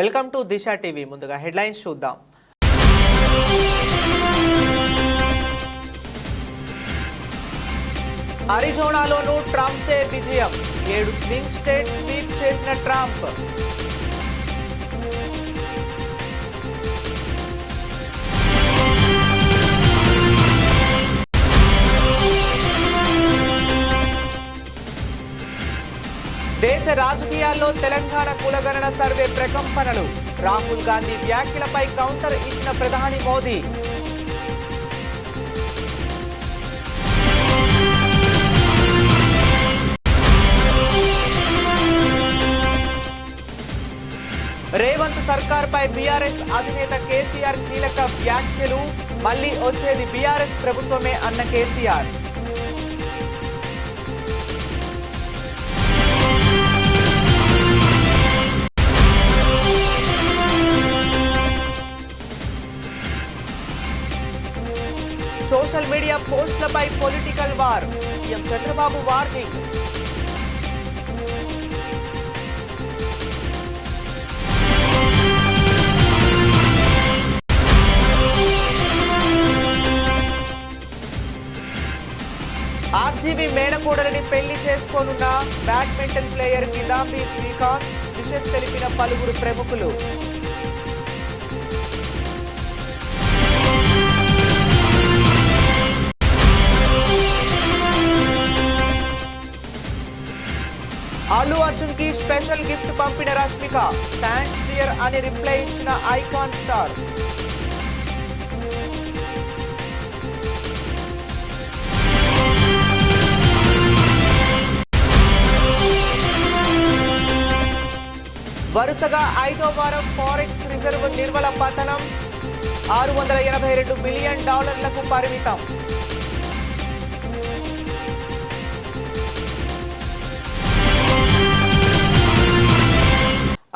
Welcome to Disha TV. ముందుగా headlines చూద్దాం. అరిజోనాలోనూ ట్రంప్దే విజయం. 7 స్వింగ్ స్టేట్ స్వీప్ చేసిన ట్రంప్. దేశ రాజకీయాల్లో తెలంగాణ కులగణన సర్వే ప్రకంపనలు. రాహుల్ గాంధీ వ్యాఖ్యలపై కౌంటర్ ఇచ్చిన ప్రధాని మోదీ. రేవంత్ సర్కార్పై బీఆర్ఎస్ అధినేత కేసీఆర్ కీలక వ్యాఖ్యలు. మళ్లీ వచ్చేది బీఆర్ఎస్ ప్రభుత్వమే అన్న కేసీఆర్. సోషల్ మీడియా పోస్టులపై political war. CM Chandrababu warning. RGV మేనకోడలిని పెళ్లి చేసుకోనున్న badminton player Kidambi Srikanth. Wishes తెలిపిన పలువురు ప్రముఖులు. అల్లు అర్జున్ కి స్పెషల్ గిఫ్ట్ పంపిన రష్మిక. థ్యాంక్స్ డియర్ అని రిప్లై ఇచ్చిన ఐకాన్ స్టార్. వరుసగా 5వ వారం ఫారెక్స్ రిజర్వ్ నిల్వల పతనం. $682 బిలియన్ పరిమితం.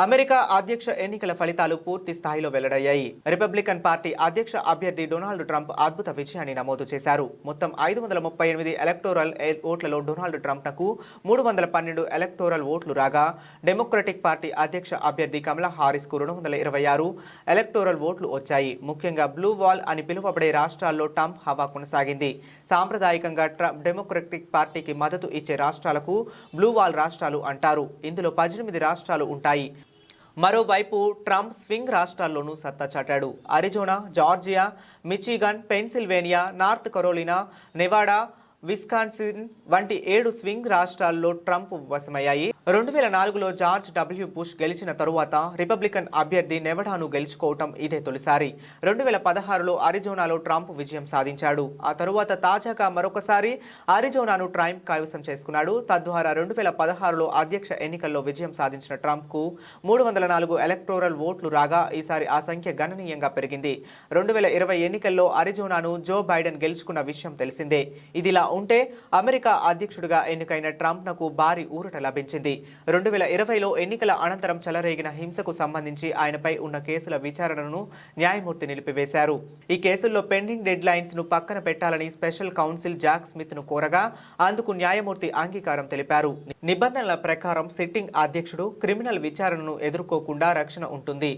అమెరికా అధ్యక్ష ఎన్నికల ఫలితాలు పూర్తి స్థాయిలో వెల్లడయ్యాయి. రిపబ్లికన్ పార్టీ అధ్యక్ష అభ్యర్థి డొనాల్డ్ ట్రంప్ అద్భుత విజయాన్ని నమోదు చేశారు. మొత్తం 538 ఎలక్టోరల్ ఓట్లలో డొనాల్డ్ ట్రంప్నకు 312 ఎలక్టోరల్ ఓట్లు రాగా, డెమోక్రటిక్ పార్టీ అధ్యక్ష అభ్యర్థి కమలా హారిస్కు 226 ఎలక్టోరల్ ఓట్లు వచ్చాయి. ముఖ్యంగా బ్లూ వాల్ అని పిలువబడే రాష్ట్రాల్లో ట్రంప్ హవా కొనసాగింది. సాంప్రదాయకంగా డెమోక్రటిక్ పార్టీకి మద్దతు ఇచ్చే రాష్ట్రాలకు బ్లూ వాల్ రాష్ట్రాలు అంటారు. ఇందులో 18 రాష్ట్రాలు ఉంటాయి. మరోవైపు ట్రంప్ స్వింగ్ రాష్ట్రాల్లోనూ సత్తా చాటాడు. Arizona, Georgia, Michigan, Pennsylvania, North Carolina, Nevada, Wisconsin వంటి 7 స్వింగ్ రాష్ట్రాల్లో ట్రంప్ వశమయ్యాయి. 2004లో జార్జ్ డబ్ల్యూ బుష్ గెలిచిన తరువాత రిపబ్లికన్ అభ్యర్థి నెవడాను గెలుచుకోవటం ఇదే తొలిసారి. 2016లో అరిజోనాలో ట్రంప్ విజయం సాధించాడు. ఆ తరువాత తాజాగా మరొకసారి అరిజోనాను ట్రంప్ కైవసం చేసుకున్నాడు. తద్వారా 2016లో అధ్యక్ష ఎన్నికల్లో విజయం సాధించిన ట్రంప్కు 304 ఎలక్టోరల్ ఓట్లు రాగా, ఈసారి ఆ సంఖ్య గణనీయంగా పెరిగింది. 2020 ఎన్నికల్లో అరిజోనాను జో బైడెన్ గెలుచుకున్న విషయం తెలిసిందే. ఇదిలా ఉంటే అమెరికా అధ్యక్షుడిగా ఎన్నికైన ట్రంప్నకు భారీ ఊరట లభించింది. 2020లో ఎన్నికల అనంతరం చెలరేగిన హింసకు సంబంధించి ఆయనపై ఉన్న కేసుల విచారణను న్యాయమూర్తి నిలిపివేశారు. ఈ కేసుల్లో పెండింగ్ డెడ్ లైన్స్ ను పక్కన పెట్టాలని స్పెషల్ కౌన్సిల్ జాక్ స్మిత్ ను కోరగా, అందుకు న్యాయమూర్తి అంగీకారం తెలిపారు. నిబంధనల ప్రకారం సిట్టింగ్ అధ్యక్షుడు క్రిమినల్ విచారణను ఎదుర్కోకుండా రక్షణ ఉంటుంది.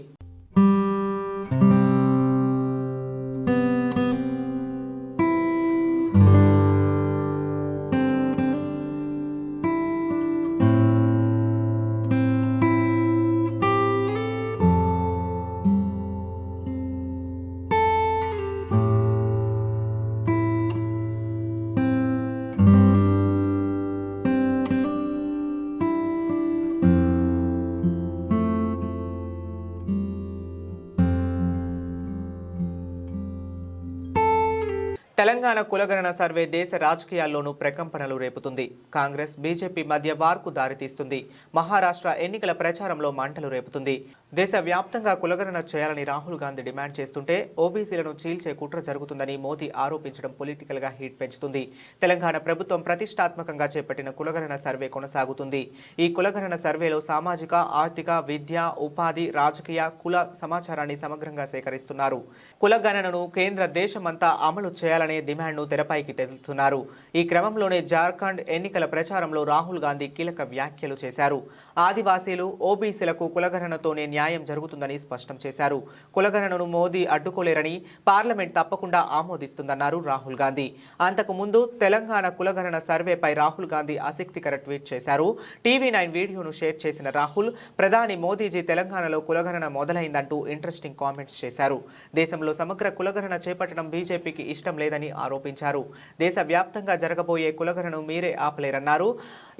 తెలంగాణ కులగణన సర్వే దేశ రాజకీయాల్లోనూ ప్రకంపనలు రేపుతుంది. కాంగ్రెస్, బీజేపీ మధ్య వార్కు దారితీస్తుంది. మహారాష్ట్ర ఎన్నికల ప్రచారంలో మంటలు రేపుతుంది. దేశవ్యాప్తంగా కులగణన చేయాలని రాహుల్ గాంధీ డిమాండ్ చేస్తుంటే ఓబీసీలను చీల్చే కుట్ర జరుగుతుందని మోదీ ఆరోపించడం పొలిటికల్ గా హీట్ పెంచుతుంది. తెలంగాణ ప్రభుత్వం ప్రతిష్టాత్మకంగా చేపట్టిన కులగణన సర్వే కొనసాగుతుంది. ఈ కులగణన సర్వేలో సామాజిక, ఆర్థిక, విద్య, ఉపాధి, రాజకీయ, కుల సమాచారాన్ని సమగ్రంగా సేకరిస్తున్నారు. కులగణనను కేంద్ర దేశమంతా అమలు చేయాలని డిమాండ్ను తెరపైకి తెస్తున్నారు. ఈ క్రమంలోనే జార్ఖండ్ ఎన్నికల ప్రచారంలో రాహుల్ గాంధీ కీలక వ్యాఖ్యలు చేశారు. ఆదివాసీలు, ఓబీసీలకు కులగణనతోనే న్యాయం న్యాయం జరుగుతుందని స్పష్టం చేశారు. కులగణనను మోదీ అడ్డుకోలేరని పార్లమెంట్ తప్పకుండా ఆమోదిస్తుందన్నారు రాహుల్ గాంధీ. అంతకు ముందు తెలంగాణ కులగణన సర్వేపై రాహుల్ గాంధీ ఆసక్తికర ట్వీట్ చేశారు. టీవీ9 వీడియోను షేర్ చేసిన రాహుల్, ప్రధాని మోదీజీ తెలంగాణలో కులగణన మొదలైందంటూ ఇంట్రెస్టింగ్ కామెంట్స్ చేశారు. దేశంలో సమగ్ర కులగణన చేపట్టడం బీజేపీకి ఇష్టం లేదని ఆరోపించారు. దేశవ్యాప్తంగా జరగబోయే కులగణను మీరే ఆపలేరన్నారు.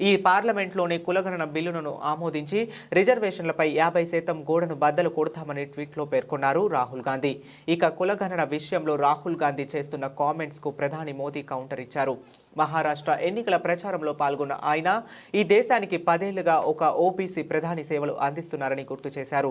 ఈ పార్లమెంట్లోని కులగణన బిల్లును ఆమోదించి రిజర్వేషన్లపై 50% గోడను బద్దలు కొడతామని ట్వీట్లో పేర్కొన్నారు రాహుల్ గాంధీ. ఇక కులగణన విషయంలో రాహుల్ గాంధీ చేస్తున్న కామెంట్స్ కు ప్రధాని మోదీ కౌంటర్ ఇచ్చారు. మహారాష్ట్ర ఎన్నికల ప్రచారంలో పాల్గొన్న ఆయన ఈ దేశానికి 10 ఏళ్లుగా ఒక ఓబీసీ ప్రధాని సేవలు అందిస్తున్నారని గుర్తు చేశారు.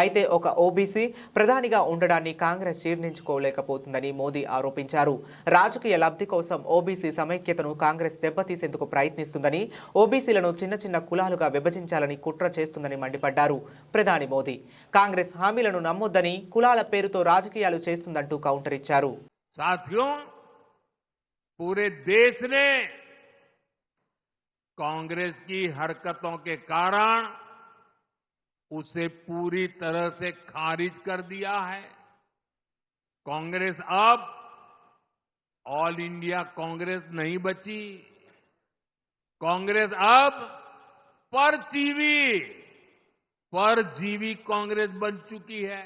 అయితే ఒక ఓబీసీ ప్రధానిగా ఉండడాన్ని కాంగ్రెస్ జీర్ణించుకోలేకపోతుందని మోదీ ఆరోపించారు. రాజకీయ లబ్ధి కోసం ఓబీసీ సమైక్యతను కాంగ్రెస్ దెబ్బతీసేందుకు ప్రయత్నిస్తుందని, ఓబీసీలను చిన్న చిన్న కులాలుగా విభజించాలని కుట్ర చేస్తుందని మండిపడ్డారు ప్రధాని మోదీ. కాంగ్రెస్ హామీలను నమ్మొద్దని, కులాల పేరుతో రాజకీయాలు చేస్తుందంటూ కౌంటర్ ఇచ్చారు. पूरे देश ने कांग्रेस की हरकतों के कारण उसे पूरी तरह से खारिज कर दिया है। कांग्रेस अब ऑल इंडिया कांग्रेस नहीं बची। कांग्रेस अब परजीवी कांग्रेस बन चुकी है।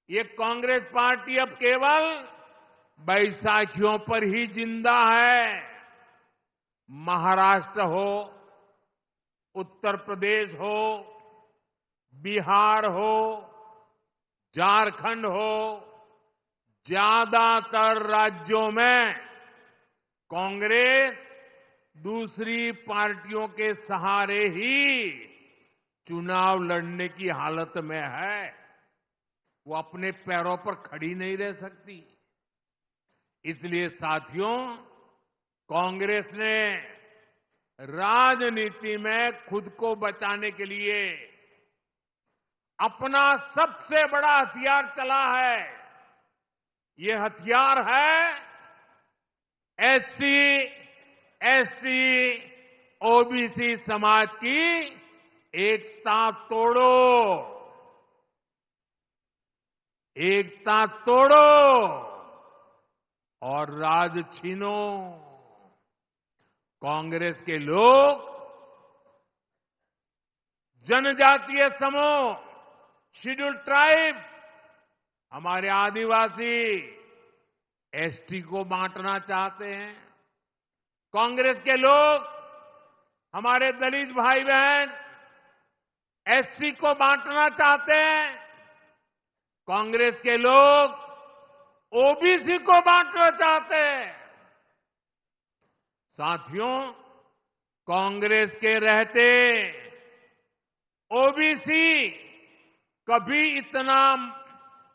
ये कांग्रेस पार्टी अब केवल बैसाखियों पर ही जिंदा है। महाराष्ट्र हो, उत्तर प्रदेश हो, बिहार हो, झारखंड हो, ज्यादातर राज्यों में कांग्रेस दूसरी पार्टियों के सहारे ही चुनाव लड़ने की हालत में है। वो अपने पैरों पर खड़ी नहीं रह सकती। इसलिए साथियों, कांग्रेस ने राजनीति में खुद को बचाने के लिए अपना सबसे बड़ा हथियार चला है। ये हथियार है एससी, एसटी, ओबीसी समाज की एकता तोड़ो, एकता तोड़ो और राज छीनो। कांग्रेस के लोग जनजातीय समूह, शेड्यूल ट्राइब, हमारे आदिवासी, एसटी को बांटना चाहते हैं। कांग्रेस के लोग हमारे दलित भाई बहन एससी को बांटना चाहते हैं। कांग्रेस के लोग ओबीसी को बांटना चाहते हैं। साथियों, कांग्रेस के रहते ओबीसी कभी इतना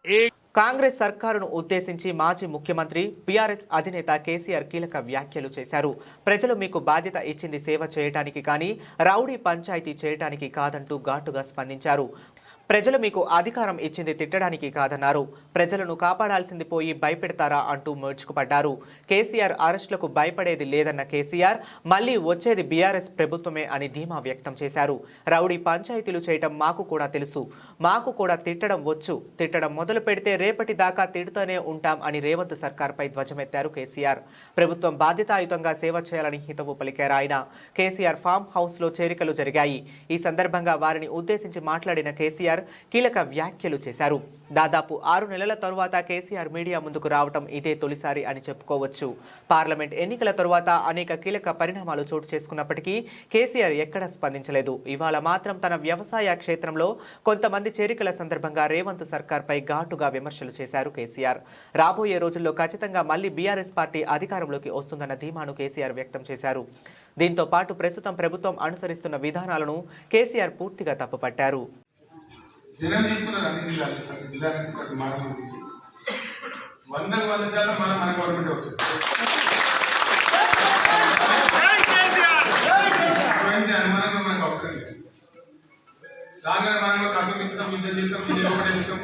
एक కాంగ్రెస్ సర్కారును ఉద్దేశించి మాజీ ముఖ్యమంత్రి బీఆర్ఎస్ అధినేత కేసీఆర్ కీలక వ్యాఖ్యలు చేశారు. ప్రజలు మీకు బాధ్యత ఇచ్చింది సేవ చేయడానికి కానీ రౌడీ పంచాయతీ చేయడానికి కాదంటూ ఘాటుగా స్పందించారు. ప్రజలు మీకు అధికారం ఇచ్చింది తిట్టడానికి కాదన్నారు. ప్రజలను కాపాడాల్సింది పోయి భయపెడతారా అంటూ ముడుచుకుపడ్డారు. కేసీఆర్ అరెస్టులకు భయపడేది లేదన్న కేసీఆర్ మళ్లీ వచ్చేది బీఆర్ఎస్ ప్రభుత్వమే అని ధీమా వ్యక్తం చేశారు. రౌడీ పంచాయతీలు చేయటం మాకు కూడా తెలుసు, మాకు కూడా తిట్టడం వచ్చు, తిట్టడం మొదలు పెడితే రేపటి దాకా తిడుతూనే ఉంటాం అని రేవంత్ సర్కార్పై ధ్వజమెత్తారు కేసీఆర్. ప్రభుత్వం బాధ్యతాయుతంగా సేవ చేయాలని హితవు పలికారు ఆయన. కేసీఆర్ ఫామ్ హౌస్ లో చేరికలు జరిగాయి. ఈ సందర్భంగా వారిని ఉద్దేశించి మాట్లాడిన కేసీఆర్ కీలక వ్యాఖ్యలు చేశారు. దాదాపు 6 నెలల తరువాత కేసీఆర్ మీడియా ముందుకు రావటం ఇదే తొలిసారి అని చెప్పుకోవచ్చు. పార్లమెంట్ ఎన్నికల తరువాత అనేక కీలక పరిణామాలు చోటు చేసుకున్నప్పటికీ కేసీఆర్ ఎక్కడా స్పందించలేదు. ఇవాళ మాత్రం తన వ్యవసాయ క్షేత్రంలో కొంతమంది చేరికల సందర్భంగా రేవంత్ సర్కార్పై ఘాటుగా విమర్శలు చేశారు కేసీఆర్. రాబోయే రోజుల్లో ఖచ్చితంగా మళ్లీ బీఆర్ఎస్ పార్టీ అధికారంలోకి వస్తుందన్న ధీమాను కేసీఆర్ వ్యక్తం చేశారు. దీంతో పాటు ప్రస్తుతం ప్రభుత్వం అనుసరిస్తున్న విధానాలను కేసీఆర్ పూర్తిగా తప్పుపట్టారు. జనం చెప్తున్నారు అన్ని జిల్లాలు, ప్రతి జిల్లా నుంచి ప్రతి మండలం నుంచి 100% మన గవర్నమెంట్ అవుతుంది. అనుమానంగా మనకు అవసరం లేదు. దానిలో మనం కథ చెప్తాం, యుద్ధం చెప్తాం, ఒకటే చెప్తాం.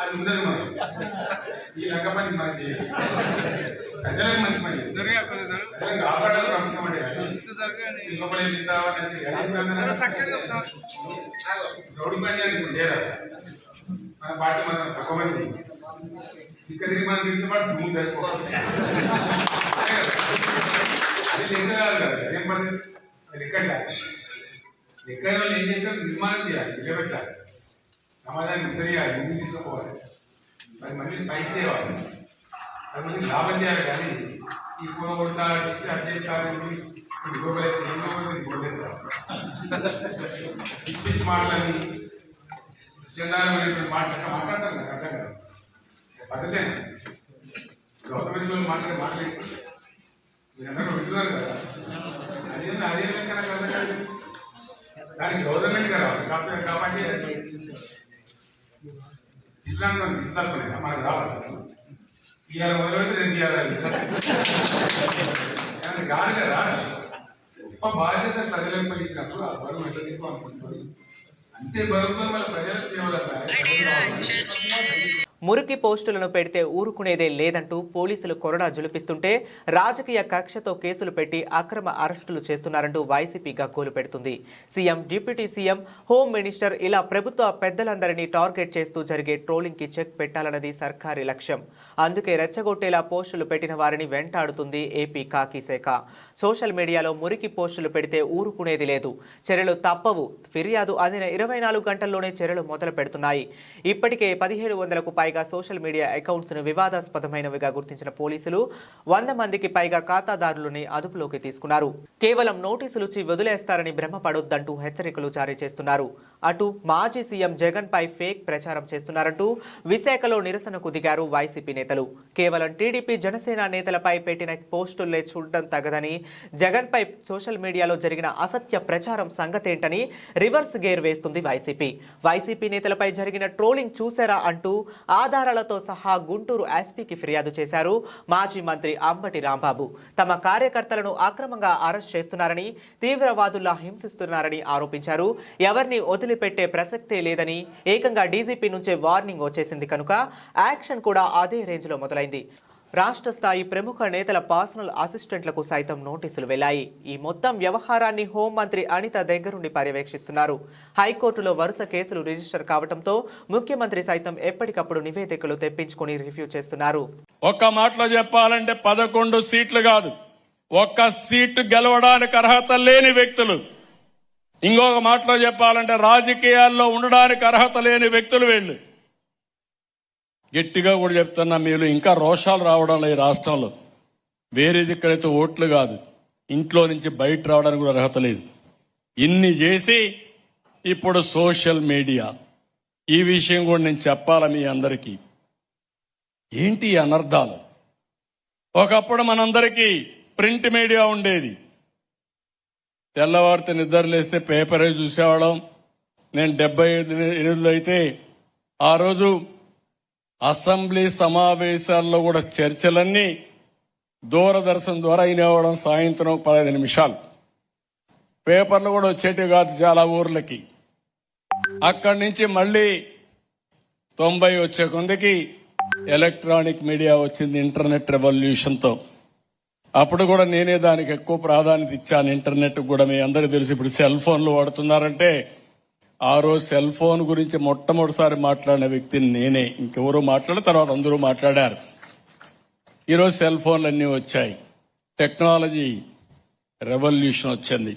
అది ఉండదు మనం. ఈ లంక పని మనం చేయాలి. ప్రజలకు మంచి పని ప్రజలకు కాపాడాలి ప్రభుత్వం అంటే లోపల రౌడీ పని అని లేదా మన పార్టీ మనం తక్కువ మంది ఇక్కడ మనం తిరిగితే పాటు భూమి సరిపోవాలి. అది లెక్క కాదు కదా, ఏం పని లెక్క లెక్క వాళ్ళు ఏం చేస్తారు, నిర్మాణం చేయాలి, నిలబెట్టాలి, సమాజాన్ని ఉత్తరియాలి, ముందు తీసుకుపోవాలి, 10 మందిని పైకి తేవాలి, 10 మందికి లాభం చేయాలి. కానీ ఈ కూర కొడతా డిస్ట్ అచేస్తారు పిచ్చి పిచ్చి మాటలని చందాలమైనటువంటి మాట్లాడతారు నాకు అర్థం కాదు. పద్ధతే గవర్నమెంట్ వాళ్ళు మాట్లాడే మీరందరూ వింటున్నారు కదా, అదే లెక్క నాకు అర్థం కాదు. దానికి గవర్నమెంట్ కదా కాబట్టి చిత్రాంగం చిత్తాలపైన మనకు రావాలి. ఇవాళ మొదలుపెట్టి రేపు ఇవ్వాలి కాదు కదా. గొప్ప బాధ్యత ప్రజలకు పలించినప్పుడు ఆ బరువు ఎట్లా తీసుకొని అంతే బరువుతో మన ప్రజలకు సేవలు. మురికి పోస్టులను పెడితే ఊరుకునేదే లేదంటూ పోలీసులు కొరడా జులిపిస్తుంటే రాజకీయ కక్షతో కేసులు పెట్టి అక్రమ అరెస్టులు చేస్తున్నారంటూ వైసీపీ గగ్గోలు పెడుతుంది. CM, deputy CM, home minister ఇలా ప్రభుత్వ పెద్దలందరినీ టార్గెట్ చేస్తూ జరిగే ట్రోలింగ్కి చెక్ పెట్టాలన్నది సర్కారీ లక్ష్యం. అందుకే రెచ్చగొట్టేలా పోస్టులు పెట్టిన వారిని వెంటాడుతుంది ఏపీ కాకీ శాఖ. సోషల్ మీడియాలో మురికి పోస్టులు పెడితే ఊరుకునేది లేదు, చర్యలు తప్పవు. ఫిర్యాదు అందిన 24 గంటల్లోనే చర్యలు మొదలు పెడుతున్నాయి. ఇప్పటికే 1700కు పైగా సోషల్ మీడియా అకౌంట్స్ ను వివాదాస్పదమైనవిగా గుర్తించిన పోలీసులు 100 మందికి పైగా ఖాతాదారులని అదుపులోకి తీసుకున్నారు. కేవలం నోటీసులుచ్చి వదిలేస్తారని భ్రమపడొద్దంటూ హెచ్చరికలు జారీ చేస్తున్నారు. అటు మాజీ సీఎం జగన్ పై ఫేక్ ప్రచారం చేస్తున్నారంటూ విశాఖలో నిరసనకు దిగారు వైసీపీ నేతలు. కేవలం టీడీపీ, జనసేన నేతలపై పెట్టిన పోస్టులే చూడడం తగదని, జగన్ పై సోషల్ మీడియాలో జరిగిన అసత్య ప్రచారం సంగతేంటని రివర్స్ గేర్ వేస్తుంది వైసీపీ. వైసీపీ నేతలపై జరిగిన ట్రోలింగ్ చూసారా అంటూ ఆధారాలతో సహా గుంటూరు ఎస్పీకి ఫిర్యాదు చేశారు మాజీ మంత్రి అంబటి రాంబాబు. తమ కార్యకర్తలను అక్రమంగా అరెస్ట్ చేస్తున్నారని, తీవ్రవాదుల్లా హింసిస్తున్నారని ఆరోపించారు. ఎవరిని వదిలిపెట్టే ప్రసక్తే లేదని, ఏకంగా డీజీపీ నుంచే వార్నింగ్ వచ్చేసింది కనుక యాక్షన్ కూడా అదే రేంజ్లో మొదలైంది. రాష్ట్ర స్థాయి ప్రముఖ నేతల పర్సనల్ అసిస్టెంట్లకు సైతం నోటీసులు వెళ్లాయి. ఈ మొత్తం వ్యవహారాన్ని హోంమంత్రి అనిత దగ్గరుండి పర్యవేక్షిస్తున్నారు. హైకోర్టులో వరుస కేసులు రిజిస్టర్ కావడంతో ముఖ్యమంత్రి సైతం ఎప్పటికప్పుడు నివేదికలు తెప్పించుకుని రివ్యూ చేస్తున్నారు. ఒక్క మాటలో చెప్పాలంటే 11 సీట్లు కాదు, ఒక్క సీటు గెలవడానికి అర్హత లేని వ్యక్తులు. ఇంకొక మాటలో చెప్పాలంటే రాజకీయాల్లో ఉండడానికి అర్హత లేని వ్యక్తులు వీళ్ళు. గట్టిగా కూడా చెప్తున్నా, మీరు ఇంకా రోషాలు రావడం ఈ రాష్ట్రంలో. వేరేది ఇక్కడైతే ఓట్లు కాదు, ఇంట్లో నుంచి బయట రావడానికి కూడా అర్హత లేదు. ఇన్ని చేసి ఇప్పుడు సోషల్ మీడియా, ఈ విషయం కూడా నేను చెప్పాలా మీ అందరికీ. ఏంటి ఈ అనర్థాలు? ఒకప్పుడు మనందరికీ ప్రింట్ మీడియా ఉండేది. తెల్లవారితే నిద్రలేస్తే పేపరే చూసేవాళ్ళం. నేను 78 అయితే ఆ రోజు అసెంబ్లీ సమావేశాల్లో కూడా చర్చలన్నీ దూరదర్శన్ ద్వారా వినేవాళ్ళం. సాయంత్రం 15 నిమిషాలు పేపర్లు కూడా వచ్చేటివి కాదు చాలా ఊర్లకి. అక్కడి నుంచి మళ్ళీ 90 వచ్చే కొందికి ఎలక్ట్రానిక్ మీడియా వచ్చింది, ఇంటర్నెట్ రెవల్యూషన్తో. అప్పుడు కూడా నేనే దానికి ఎక్కువ ప్రాధాన్యత ఇచ్చాను. ఇంటర్నెట్ కూడా మీ అందరికీ తెలుసు. ఇప్పుడు సెల్ ఫోన్లు వాడుతున్నారంటే ఆ రోజు సెల్ ఫోన్ గురించి మొట్టమొదటిసారి మాట్లాడిన వ్యక్తిని నేనే. ఇంకెవరూ మాట్లాడిన తర్వాత అందరూ మాట్లాడారు. ఈరోజు సెల్ ఫోన్లు అన్నీ వచ్చాయి, టెక్నాలజీ రెవల్యూషన్ వచ్చింది.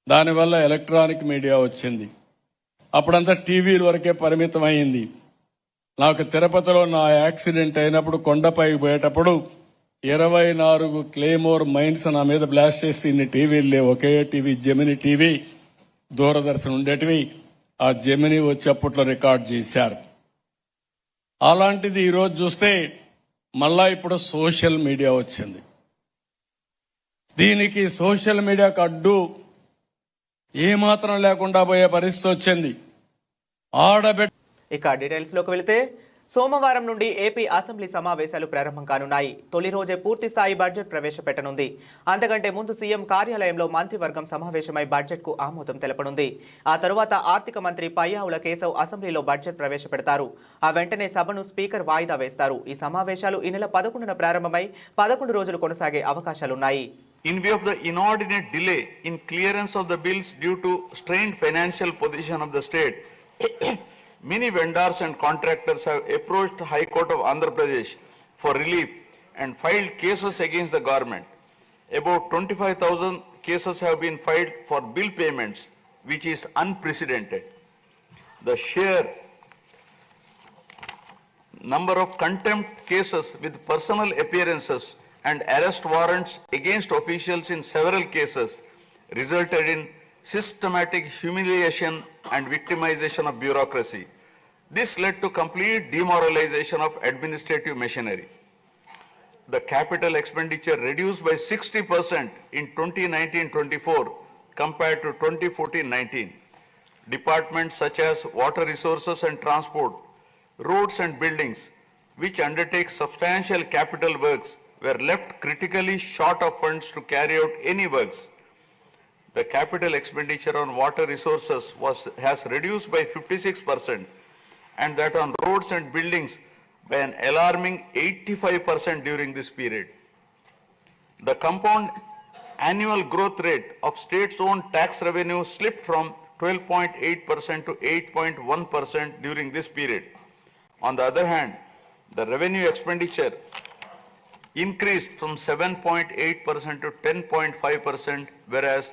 దానివల్ల ఎలక్ట్రానిక్ మీడియా వచ్చింది. అప్పుడంతా టీవీల వరకే పరిమితం అయింది. నాకు తిరుపతిలో నా యాక్సిడెంట్ అయినప్పుడు కొండపైకి పోయేటప్పుడు 24 క్లేమోర్ మైన్స్ నా మీద బ్లాస్ట్ చేసి ఇన్ని టీవీలు లేవు. ఒకే టీవీ, జెమిని టీవీ, దూరదర్శన్ ఉండేటివి. ఆ జెమిని వచ్చి అప్పట్లో రికార్డ్ చేశారు. అలాంటిది ఈరోజు చూస్తే మళ్ళా ఇప్పుడు సోషల్ మీడియా వచ్చింది. దీనికి సోషల్ మీడియాకు అడ్డు ఏమాత్రం లేకుండా పోయే పరిస్థితి వచ్చింది. ఇక డీటెయిల్స్ లోకి వెళితే సోమవారం నుండి ఏపీ అసెంబ్లీ సమావేశాలు ప్రారంభం కానున్నాయి. తొలి రోజే పూర్తి స్థాయి బడ్జెట్ ప్రవేశపెట్టనుంది. అంతకంటే ముందు సీఎం కార్యాలయంలో మంత్రివర్గం సమావేశమై బడ్జెట్కు ఆమోదం తెలపనుంది. ఆ తరువాత ఆర్థిక మంత్రి పయ్యావుల కేశవ్ అసెంబ్లీలో బడ్జెట్ ప్రవేశపెడతారు. ఆ వెంటనే సభను స్పీకర్ వాయిదా వేస్తారు. ఈ సమావేశాలు ఈ నెల 11న ప్రారంభమై 11 రోజులు కొనసాగే అవకాశాలున్నాయి. In view of the inordinate delay in clearance of the bills due to strained financial position of the state, many vendors and contractors have approached High Court of Andhra Pradesh for relief and filed cases against the government. About 25,000 cases have been filed for bill payments, which is unprecedented. The sheer number of contempt cases with personal appearances and arrest warrants against officials in several cases resulted in systematic humiliation and victimization of bureaucracy. This led to complete demoralization of administrative machinery. The capital expenditure reduced by 60% in 2019-24 compared to 2014-19. Departments such as water resources and transport, roads and buildings, which undertake substantial capital works, were left critically short of funds to carry out any works. The capital expenditure on water resources has reduced by 56%, and that on roads and buildings by an alarming 85% during this period. The compound annual growth rate of states' own tax revenue slipped from 12.8% to 8.1% during this period. On the other hand, the revenue expenditure increased from 7.8% to 10.5%, whereas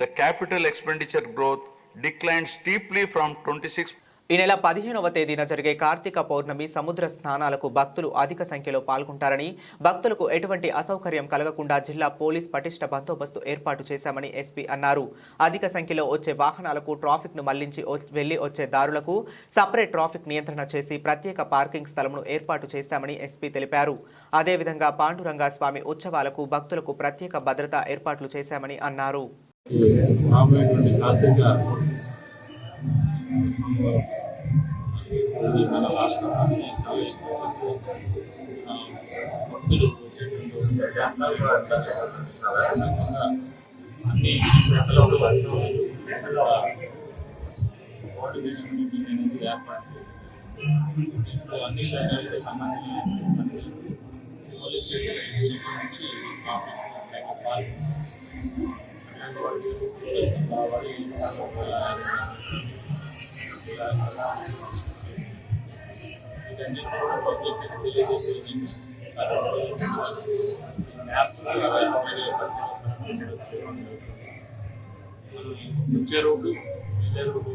the capital expenditure growth declined steeply from 26%. ఈ నెల 15వ తేదీన జరిగే కార్తీక పౌర్ణమి సముద్ర స్నానాలకు భక్తులు అధిక సంఖ్యలో పాల్గొంటారని, భక్తులకు ఎటువంటి అసౌకర్యం కలగకుండా జిల్లా పోలీస్ పటిష్ట బందోబస్తు ఏర్పాటు చేశామని ఎస్పీ అన్నారు. అధిక సంఖ్యలో వచ్చే వాహనాలకు ట్రాఫిక్ను మళ్లించి వెళ్లి వచ్చే దారులకు సపరేట్ ట్రాఫిక్ నియంత్రణ చేసి ప్రత్యేక పార్కింగ్ స్థలంను ఏర్పాటు చేశామని ఎస్పీ తెలిపారు. అదేవిధంగా పాండురంగ స్వామి ఉత్సవాలకు భక్తులకు ప్రత్యేక భద్రతా ఏర్పాట్లు చేశామని అన్నారు. ఇది మన రాష్ట్రాన్ని చాలా ఎక్కువ భక్తులు సాధారణంగా అన్ని కోఆర్డినేషన్ మీటింగ్ అనేది ఏర్పాటు దీంట్లో అన్ని శాఖలకు సంబంధించిన పోలీస్ స్టేషన్ నుంచి ఇదన్నీ కూడా పబ్లిక్ తెలియజేసే వచ్చే రోడ్డు వెళ్ళే రోడ్డు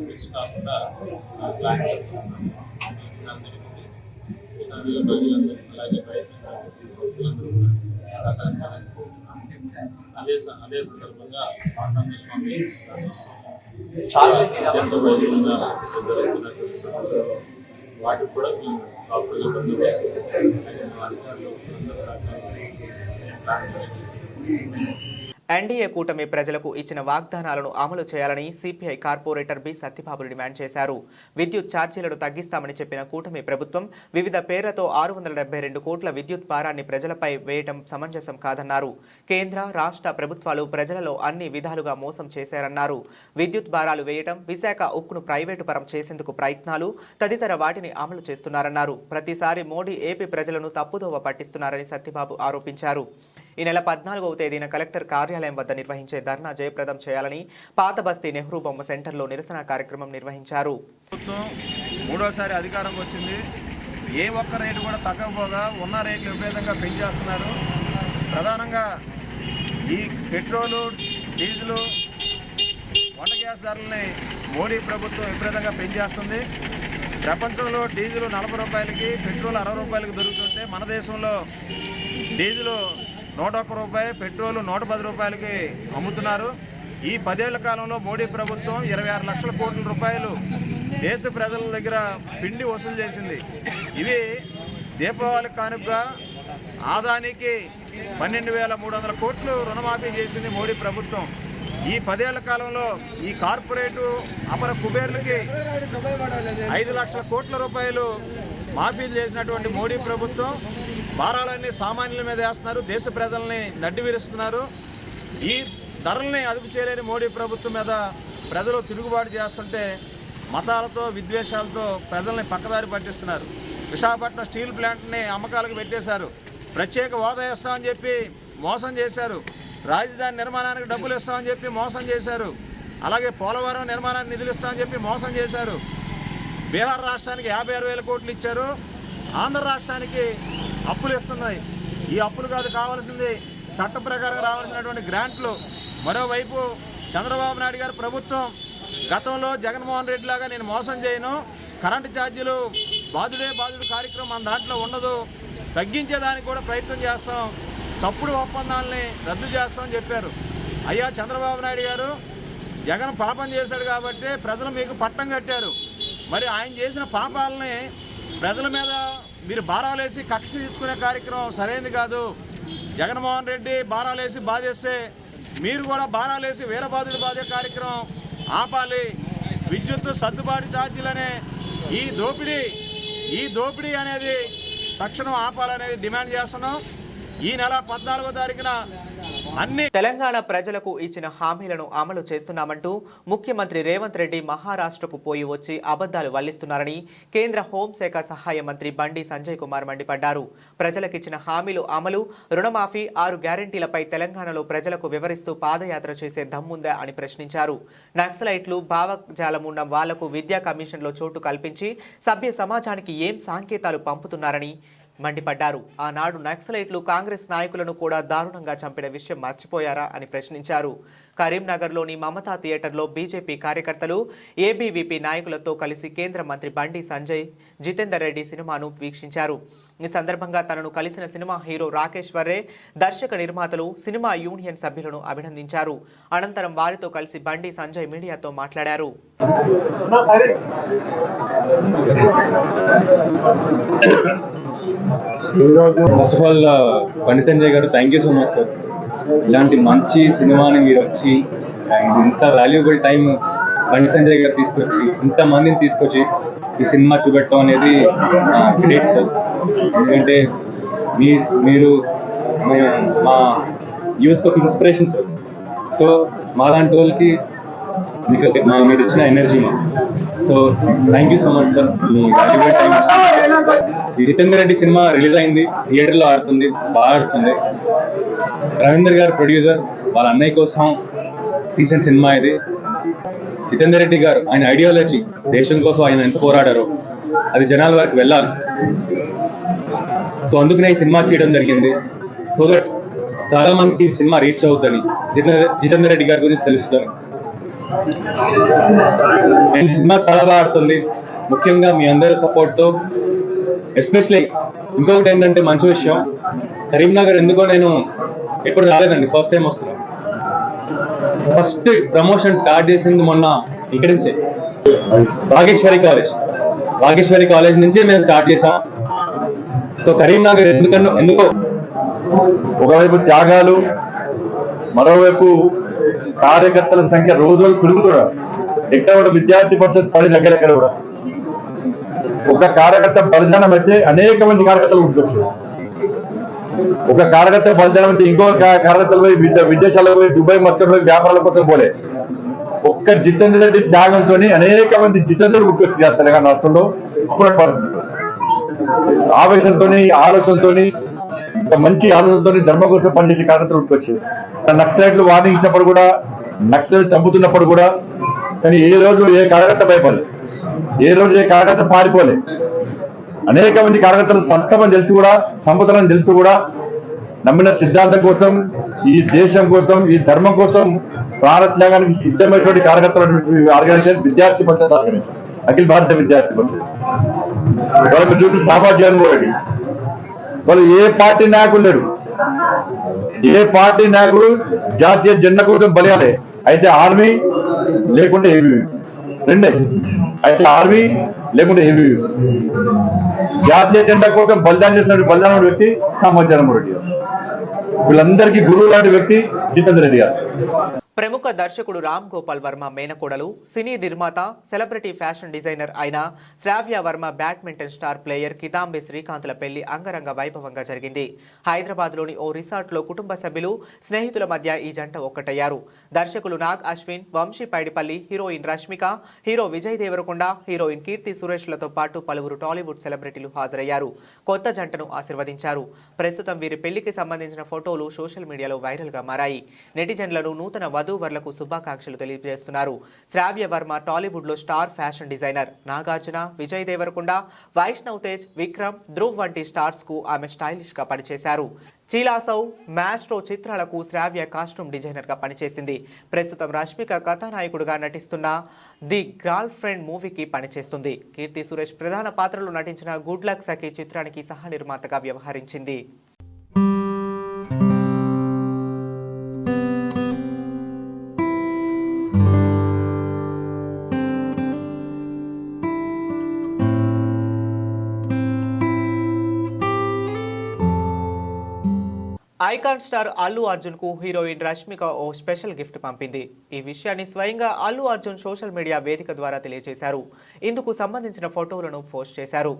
ఫిక్స్ కాకుండా ప్లాన్ చేస్తున్నాం. ప్రజలందరూ అలాగే అదే సందర్భంగా పాండురంగ స్వామి వాటికి కూడా మేము ప్రాపర్గా ఎన్డీఏ కూటమి ప్రజలకు ఇచ్చిన వాగ్దానాలను అమలు చేయాలని CPI corporator B Satyababu demand చేశారు. విద్యుత్ ఛార్జీలను తగ్గిస్తామని చెప్పిన కూటమి ప్రభుత్వం వివిధ పేర్లతో 672 కోట్ల విద్యుత్ భారాన్ని ప్రజలపై వేయటం సమంజసం కాదన్నారు. కేంద్ర రాష్ట్ర ప్రభుత్వాలు ప్రజలలో అన్ని విధాలుగా మోసం చేశారన్నారు. విద్యుత్ భారాలు వేయటం, విశాఖ ఉక్కును ప్రైవేటు పరం చేసేందుకు ప్రయత్నాలు తదితర వాటిని అమలు చేస్తున్నారన్నారు. ప్రతిసారి మోడీ ఏపీ ప్రజలను తప్పుదోవ పట్టిస్తున్నారని సత్యబాబు ఆరోపించారు. ఈ నెల 14వ తేదీన కలెక్టర్ కార్యాలయం వద్ద నిర్వహించే ధర్నా జయప్రదం చేయాలని పాత బస్తీ నెహ్రూ బొమ్మ సెంటర్లో నిరసన కార్యక్రమం నిర్వహించారు. ప్రభుత్వం మూడోసారి అధికారంకి వచ్చింది. ఏ ఒక్క రేటు కూడా తగ్గకపోగా ఉన్న రేట్లు విపరీతంగా పెంచేస్తున్నారు. ప్రధానంగా ఈ పెట్రోలు, డీజిలు, వంట గ్యాస్ ధరలని మోడీ ప్రభుత్వం విపరీతంగా పెంచేస్తుంది. ప్రపంచంలో డీజిల్ 40 రూపాయలకి, పెట్రోల్ 60 రూపాయలకి దొరుకుతుంటే మన దేశంలో డీజిల్ 101 రూపాయి, పెట్రోల్ 110 రూపాయలకి అమ్ముతున్నారు. ఈ 10 ఏళ్ల కాలంలో మోడీ ప్రభుత్వం 26 లక్షల కోట్ల రూపాయలు దేశ ప్రజల దగ్గర పిండి వసూలు చేసింది. ఇవి దీపావళి కానుకగా ఆదానికి 12,300 కోట్లు రుణమాఫీ చేసింది మోడీ ప్రభుత్వం. ఈ 10 ఏళ్ల కాలంలో ఈ కార్పొరేటు అపర కుబేర్లకి 5 లక్షల కోట్ల రూపాయలు మాఫీలు చేసినటువంటి మోడీ ప్రభుత్వం భారాలన్నీ సామాన్యుల మీద వేస్తున్నారు, దేశ ప్రజల్ని నడ్డివిరుస్తున్నారు. ఈ ధరల్ని అదుపు చేయలేని మోడీ ప్రభుత్వం మీద ప్రజలు తిరుగుబాటు చేస్తుంటే మతాలతో విద్వేషాలతో ప్రజల్ని పక్కదారి పట్టిస్తున్నారు. విశాఖపట్నం స్టీల్ ప్లాంట్ని అమ్మకాలకు పెట్టేశారు. ప్రత్యేక హోదా ఇస్తామని చెప్పి మోసం చేశారు. రాజధాని నిర్మాణానికి డబ్బులు ఇస్తామని చెప్పి మోసం చేశారు. అలాగే పోలవరం నిర్మాణానికి నిధులు ఇస్తామని చెప్పి మోసం చేశారు. బీహార్ రాష్ట్రానికి 56,000 కోట్లు ఇచ్చారు. ఆంధ్ర రాష్ట్రానికి అప్పులు ఇస్తున్నాయి. ఈ అప్పులు కాదు కావాల్సింది, చట్ట ప్రకారం రావాల్సినటువంటి గ్రాంట్లు. మరోవైపు చంద్రబాబు నాయుడు గారి ప్రభుత్వం గతంలో జగన్మోహన్ రెడ్డి లాగా నేను మోసం చేయను, కరెంటు ఛార్జీలు బాధుడే బాధుడు కార్యక్రమం మన దాంట్లో ఉండదు, తగ్గించేదానికి కూడా ప్రయత్నం చేస్తాం, తప్పుడు ఒప్పందాలని రద్దు చేస్తామని చెప్పారు. అయ్యా చంద్రబాబు నాయుడు గారు, జగన్ పాపం చేశాడు కాబట్టి ప్రజలు మీకు పట్టం కట్టారు. మరి ఆయన చేసిన పాపాలని ప్రజల మీద మీరు భారాలేసి కక్ష తీసుకునే కార్యక్రమం సరైనది కాదు. జగన్మోహన్ రెడ్డి భారాలేసి బాధేస్తే మీరు కూడా భారాలేసి వీరబాధుడు బాధే కార్యక్రమం ఆపాలి. విద్యుత్ సర్దుబాటు ఛార్జీలనే ఈ దోపిడీ అనేది తక్షణం ఆపాలనేది డిమాండ్ చేస్తున్నాం. ఈ నెల 14వ తారీఖున తెలంగాణ ప్రజలకు ఇచ్చిన హామీలను అమలు చేస్తున్నామంటూ ముఖ్యమంత్రి రేవంత్ రెడ్డి మహారాష్ట్రకు పోయి వచ్చి అబద్ధాలు వల్లిస్తున్నారని కేంద్ర హోంశాఖ సహాయ మంత్రి బండి సంజయ్ కుమార్ మండిపడ్డారు. ప్రజలకిచ్చిన హామీలు అమలు, రుణమాఫీ, 6 గ్యారంటీలపై తెలంగాణలో ప్రజలకు వివరిస్తూ పాదయాత్ర చేసే దమ్ముందా అని ప్రశ్నించారు. నక్సలైట్లు భావజాలం ఉన్న వాళ్లకు విద్యా కమిషన్లో చోటు కల్పించి సభ్య సమాజానికి ఏం సంకేతాలు పంపుతున్నారని మండిపడ్డారు. ఆనాడు నక్సలైట్లు కాంగ్రెస్ నాయకులను కూడా దారుణంగా చంపిన విషయం మర్చిపోయారా అని ప్రశ్నించారు. కరీంనగర్లోని మమతా థియేటర్లో బీజేపీ కార్యకర్తలు, ఏబీవీపీ నాయకులతో కలిసి కేంద్ర మంత్రి బండి సంజయ్, జితేందర్ రెడ్డి సినిమాను వీక్షించారు. ఈ సందర్భంగా తనను కలిసిన సినిమా హీరో రాకేష్ వర్రే, దర్శక నిర్మాతలు, సినిమా యూనియన్ సభ్యులను అభినందించారు. అనంతరం వారితో కలిసి బండి సంజయ్ మీడియాతో మాట్లాడారు. First of all Bandi Sanjay గారు, thank you so much sir. ఇలాంటి మంచి సినిమాని మీరు వచ్చి ఇంత వాల్యుబుల్ టైం బండి సంజయ్ గారు తీసుకొచ్చి ఇంతమందిని తీసుకొచ్చి ఈ సినిమా చూపెట్టడం అనేది గ్రేట్ సార్. ఎందుకంటే మీరు మా యూత్కి ఒక ఇన్స్పిరేషన్ సార్. సో మా లాంటి వాళ్ళకి మీరు ఇచ్చిన ఎనర్జీ మా. So thank you so much sir. Me valuable time. ఈ జితేందర్ రెడ్డి సినిమా రిలీజ్ అయింది, థియేటర్లో ఆడుతుంది, బాగా ఆడుతుంది. రవీందర్ గారు ప్రొడ్యూసర్, వాళ్ళ అన్నయ్య కోసం తీసిన సినిమా ఇది. జితేందర్ రెడ్డి గారు ఆయన ఐడియాలజీ, దేశం కోసం ఆయన ఎంత పోరాడారో అది జనాల వరకు వెళ్ళాలి. సో అందుకనే ఈ సినిమా చేయడం జరిగింది. సో దట్ చాలా మందికి ఈ సినిమా రీచ్ అవుతుంది, జితేందర్ రెడ్డి గారి గురించి తెలుస్తుంది. సినిమా చాలా బాగా ఆడుతుంది, ముఖ్యంగా మీ అందరి సపోర్ట్తో. ఎస్పెషలీ ఇంకొకటి ఏంటంటే మంచి విషయం, కరీంనగర్ ఎందుకో నేను ఎప్పుడు రాలేదండి, ఫస్ట్ టైం వస్తున్నాను. ఫస్ట్ ప్రమోషన్ స్టార్ట్ చేసింది మొన్న ఇక్కడి నుంచే, వాగేశ్వరి కాలేజ్ నుంచే మేము స్టార్ట్ చేసాం. సో కరీంనగర్ ఎందుకో ఒకవైపు త్యాగాలు, మరోవైపు కార్యకర్తల సంఖ్య రోజు పెరుగుతున్నారు. ఎక్కడ కూడా విద్యార్థి పరిషత్ పని దగ్గర కూడా ఒక కార్యకర్త బలిదానం అయితే అనేక మంది కార్యకర్తలు ఉంటున్నారు. ఒక కార్యకర్త బలిదానం అయితే ఇంకో కార్యకర్తలు పోయి విదేశాలకు పోయి దుబాయ్ మత్స్యం పోయి వ్యాపారాల కోసం పోలే. ఒక్క జితేందర్ రెడ్డి త్యాగంతో అనేక మంది జితేందర్ గుర్తొచ్చారు తెలంగాణ రాష్ట్రంలో. ఆవేశంతో, ఆలోచనతో, మంచి ఆలోచనతో ధర్మం కోసం పనిచేసే కార్యకర్తలు గుర్తొచ్చారు. నక్సలైట్లు వార్నింగ్ ఇచ్చినప్పుడు కూడా, నక్సలైట్లు చంపుతున్నప్పుడు కూడా, కానీ ఏ రోజు ఏ కార్యకర్త భయపడలేదు, ఏ రోజు ఏ కార్యకర్త పారిపోలే. అనేక మంది కార్యకర్తలు సంస్థమని తెలిసి కూడా, సంపదలని తెలిసి కూడా నమ్మిన సిద్ధాంతం కోసం, ఈ దేశం కోసం, ఈ ధర్మం కోసం ప్రాణత్యాగానికి సిద్ధమైనటువంటి కార్యకర్తల ఆర్గనైజేషన్ విద్యార్థి పరిషత్ ఆర్గనైజేషన్, అఖిల భారత విద్యార్థి పరిషత్. వాళ్ళు చూసి సామాజిక జగన్మోహన్ రెడ్డి వాళ్ళు ఏ పార్టీ నాయకులు లేడు, ఏ పార్టీ నాయకుడు జాతీయ జెండా కోసం బలియాలి. అయితే ఆర్మీ లేకుంటే ఏబీవీ రెండే, అయితే ఆర్మీ లేకుంటే ఏబీవీ. జాతీయ జెండా కోసం బలిదానం చేసిన బలిదానం వ్యక్తి సామాజిక జగన్మోహన్ రెడ్డి గారు. వీళ్ళందరికీ గురువు లాంటి వ్యక్తి జితేందర్ రెడ్డి గారు. ప్రముఖ దర్శకుడు రామ్ గోపాల్ వర్మ మేనకోడలు సినీ నిర్మాత సెలబ్రిటీ ఫ్యాషన్ డిజైనర్ అయిన Sravya Varma badminton star player Kidambi శ్రీకాంత్ల పెళ్లి అంగరంగ వైభవంగా జరిగింది. హైదరాబాద్లోని ఓ రిసార్ట్లో కుటుంబ సభ్యులు స్నేహితుల మధ్య ఈ జంట ఒక్కటయ్యారు. దర్శకులు Nag Ashwin, Vamshi Paidipally, heroine Rashmika, hero Vijay Deverakonda, heroine Keerthy సురేష్లతో పాటు పలువురు టాలీవుడ్ సెలబ్రిటీలు హాజరయ్యారు. కొత్త జంటను ఆశీర్వదించారు. ప్రస్తుతం వీరి పెళ్లికి సంబంధించిన ఫోటోలు సోషల్ మీడియాలో వైరల్గా మారాయి. నెటిజన్లను నూతన వధూవరులకు శుభాకాంక్షలు తెలియజేస్తున్నారు. శ్రావ్య వర్మ టాలీవుడ్ లో star fashion designer. Nagarjuna, Vijay Devarakonda, Vaishnav Tej, Vikram, Dhruv వంటి స్టార్స్ కు ఆమె స్టైలిష్ గా పనిచేశారు. చీలాసౌ, మ్యాస్ట్రో చిత్రాలకు శ్రావ్య కాస్ట్యూమ్ డిజైనర్ గా పనిచేసింది. ప్రస్తుతం రష్మిక కథానాయకుడుగా నటిస్తున్న ది గర్ల్ ఫ్రెండ్ మూవీకి పనిచేస్తుంది. కీర్తి సురేష్ ప్రధాన పాత్రలో నటించిన గుడ్ లక్ సఖీ చిత్రానికి సహ నిర్మాతగా వ్యవహరించింది. ఐకాన్ స్టార్ అల్లు అర్జున్ కు హీరోయిన్ రష్మిక ఓ స్పెషల్ గిఫ్ట్ పంపింది. ఈ విషయాన్ని స్వయంగా అల్లు అర్జున్ సోషల్ మీడియా వేదిక ద్వారా తెలియజేశారు. ఇందుకు సంబంధించిన ఫోటోలను పోస్ట్ చేశారు.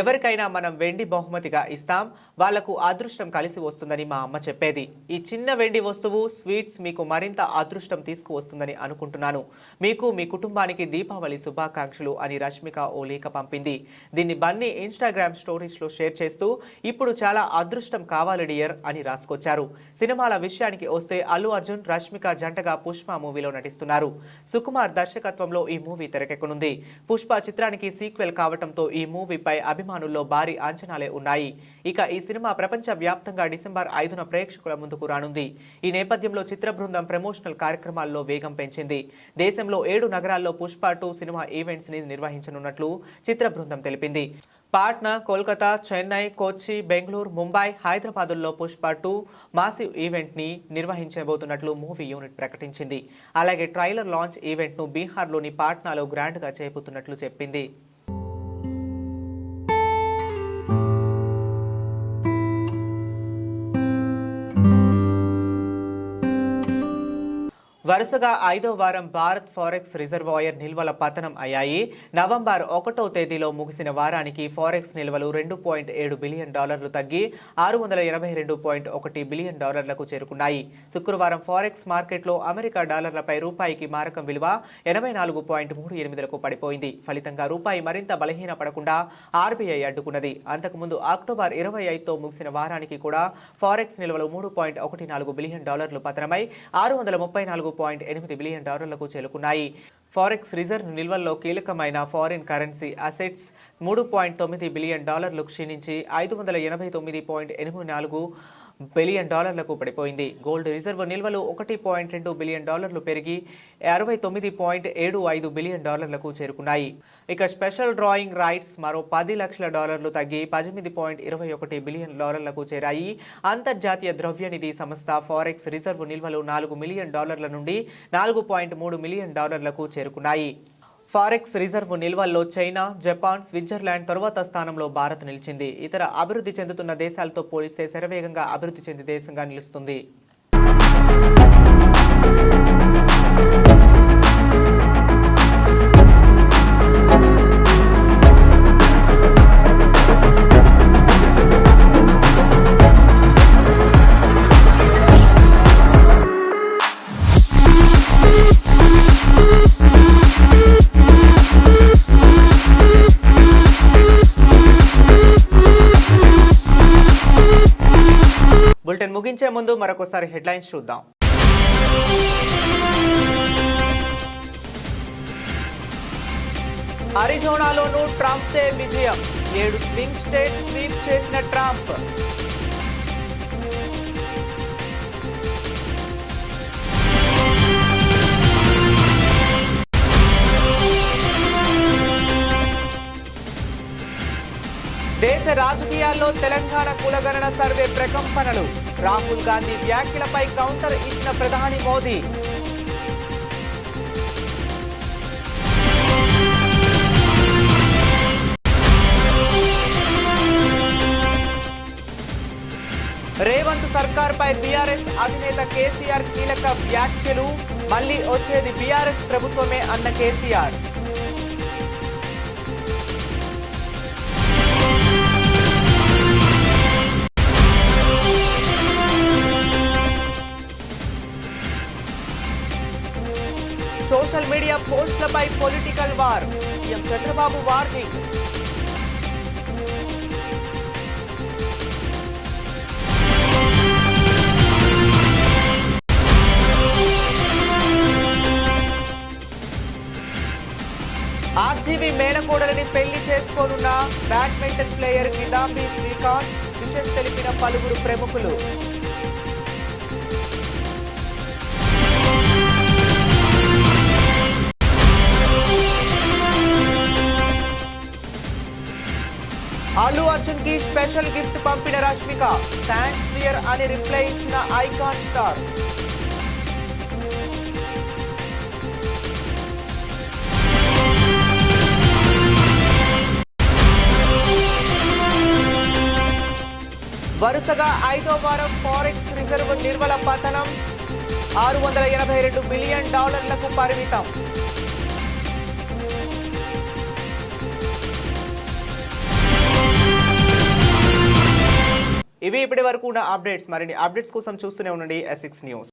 ఎవరికైనా మనం వెండి బహుమతిగా ఇస్తాం, వాళ్లకు అదృష్టం కలిసి వస్తుందని మా అమ్మ చెప్పేది. ఈ చిన్న వెండి వస్తువు స్వీట్స్ మీకు మరింత అదృష్టం తీసుకువస్తుందని అనుకుంటున్నాను. మీకు మీ కుటుంబానికి దీపావళి శుభాకాంక్షలు అని రష్మిక ఓ లేఖ పంపింది. దీన్ని బన్నీ ఇన్స్టాగ్రామ్ స్టోరీస్ లో షేర్ చేస్తూ ఇప్పుడు చాలా అదృష్టం కావాలి డియర్ అని రాసుకొచ్చారు. సినిమాల విషయానికి వస్తే అల్లు అర్జున్, రష్మిక జంటగా పుష్ప మూవీలో నటిస్తున్నారు. సుకుమార్ దర్శకత్వంలో ఈ మూవీ తెరకెక్కనుంది. పుష్ప చిత్రానికి సీక్వెల్ కావడంతో ఈ మూవీపై అభిమానుల్లో భారీ అంచనాలే ఉన్నాయి. ఇక ఈ సినిమా ప్రపంచ వ్యాప్తంగా డిసెంబర్ 5న ప్రేక్షకుల ముందుకు రానుంది. ఈ నేపథ్యంలో చిత్ర బృందం ప్రమోషనల్ కార్యక్రమాల్లో వేగం పెంచింది. దేశంలో 7 నగరాల్లో పుష్ప 2 సినిమా ఈవెంట్స్ ని నిర్వహించనున్నట్లు చిత్ర బృందం తెలిపింది. పాట్నా, కోల్కతా, చెన్నై, కొచ్చి, బెంగళూరు, ముంబై, హైదరాబాదుల్లో పుష్ప 2 మాసివ్ ఈవెంట్ ని నిర్వహించబోతున్నట్లు మూవీ యూనిట్ ప్రకటించింది. అలాగే ట్రైలర్ లాంచ్ ఈవెంట్ ను బీహార్లోని పాట్నాలో గ్రాండ్ గా చేయబోతున్నట్లు చెప్పింది. వరుసగా 5వ వారం భారత్ ఫారెక్స్ రిజర్వాయర్ నిల్వల పతనం అయ్యాయి. నవంబర్ 1వ తేదీలో ముగిసిన వారానికి ఫారెక్స్ నిల్వలు $2.7 బిలియన్ తగ్గి $682.1 బిలియన్ చేరుకున్నాయి. శుక్రవారం ఫారెక్స్ మార్కెట్లో అమెరికా డాలర్లపై రూపాయికి మారకం విలువ 84.38లకు పడిపోయింది. ఫలితంగా రూపాయి మరింత బలహీనపడకుండా ఆర్బీఐ అడ్డుకున్నది. అంతకుముందు అక్టోబర్ 25తో ముగిసిన వారానికి కూడా ఫారెక్స్ నిల్వలు $3.14 బిలియన్ పతనమై $634.8 బిలియన్ చేరుకున్నాయి. ఫారెక్స్ రిజర్వ్ నిల్వల్లో కీలకమైన ఫారిన్ కరెన్సీ అసెట్స్ $3.9 బిలియన్ క్షీణించి $589.84 బిలియన్ పడిపోయింది. గోల్డ్ రిజర్వ్ నిల్వలు $1.2 బిలియన్ పెరిగి $69.75 బిలియన్ చేరుకున్నాయి. ఇక స్పెషల్ డ్రాయింగ్ రైట్స్ మరో $10 లక్షల తగ్గి $18.21 బిలియన్ చేరాయి. అంతర్జాతీయ ద్రవ్యనిధి సంస్థ ఫారెక్స్ రిజర్వ్ నిల్వలు $4 మిలియన్ నుండి $4.3 మిలియన్ చేరుకున్నాయి. ఫారెక్స్ రిజర్వ్ నిల్వల్లో చైనా, జపాన్, స్విట్జర్లాండ్ తరువాత స్థానంలో భారత్ నిలిచింది. ఇతర అభివృద్ధి చెందుతున్న దేశాలతో పోలిస్తే శరవేగంగా అభివృద్ధి చెందే దేశంగా నిలుస్తుంది. బులెటిన్ ముగించే ముందు మరొకసారి హెడ్లైన్స్ చూద్దాం. అరిజోనాలోనూ ట్రంప్దే విజయం. 7 స్వింగ్ స్టేట్స్ స్వీప్ చేసిన ట్రంప్. దేశ రాజకీయాల్లో తెలంగాణ కులగణన సర్వే ప్రకంపనలు. రాహుల్ గాంధీ వ్యాఖ్యలపై కౌంటర్ ఇచ్చిన ప్రధాని మోదీ. రేవంత్ సర్కార్ పై బీఆర్ఎస్ అధినేత కేసీఆర్ కీలక వ్యాఖ్యలు. మళ్లీ వచ్చేది బీఆర్ఎస్ ప్రభుత్వమే అన్న కేసీఆర్. సోషల్ మీడియా పోస్టులపై political war. CM Chandrababu warning. RGV మేనకోడలిని పెళ్లి చేసుకోనున్న badminton player Kidambi Srikanth. Wishes తెలిపిన పలువురు ప్రముఖులు. అల్లు అర్జున్ కి స్పెషల్ గిఫ్ట్ పంపిన రష్మిక. థ్యాంక్స్ డియర్ అని రిప్లై ఇచ్చిన ఐకాన్ స్టార్. వరుసగా 5వ వారం ఫారెక్స్ రిజర్వ్ నిర్మల పతనం. $682 బిలియన్ పరిమితం. ఇవి ఇప్పటి వరకు ఉన్న అప్డేట్స్. మరిన్ని అప్డేట్స్ కోసం చూస్తూనే ఉండండి S6 న్యూస్.